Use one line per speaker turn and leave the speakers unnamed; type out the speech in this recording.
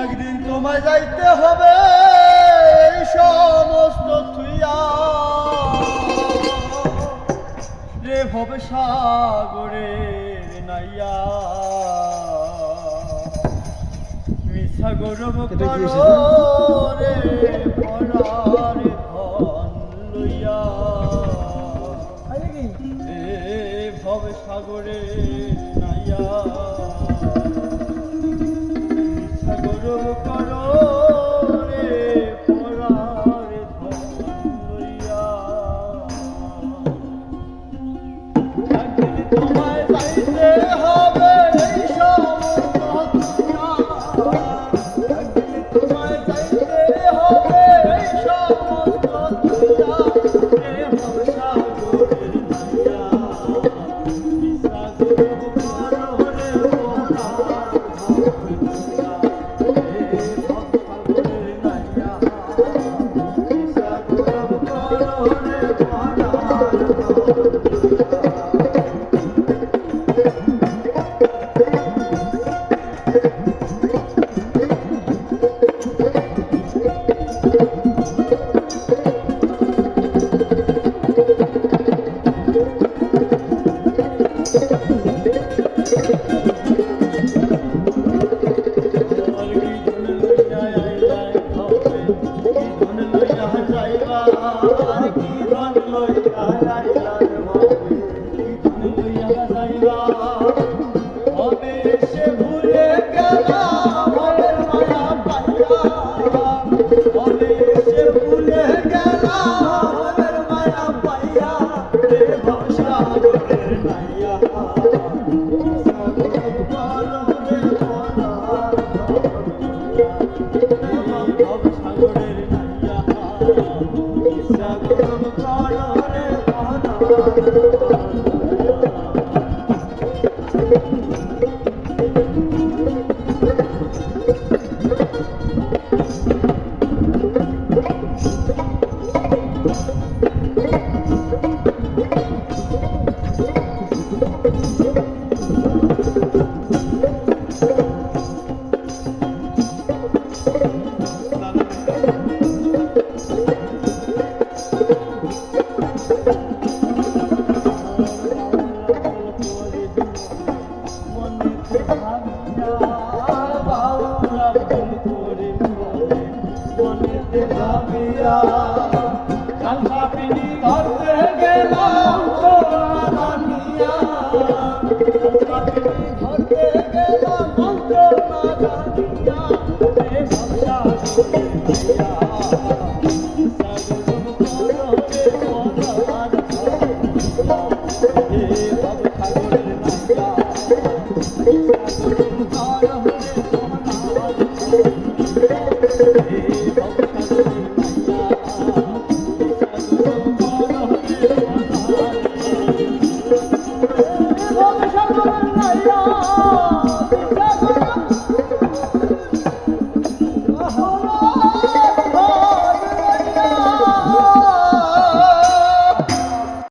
একদিন তোমায় যাইতে হবে এই সমস্ত থুইয়া রে ভবে সাগরে নাইয়া মিছা গৌরব করো রে পরার ধন লইয়া ভবে সাগরে নাইয়া মিছা গৌরব করো রে পরার ধন লইয়া একদিন তোমায় যাইতে হবে এই সমস্ত একদিন তোমায় যাইতে হবে এই সমস্ত রে ভবে সাগরে নাইয়া মিছা গৌরব করো রে পরার Oh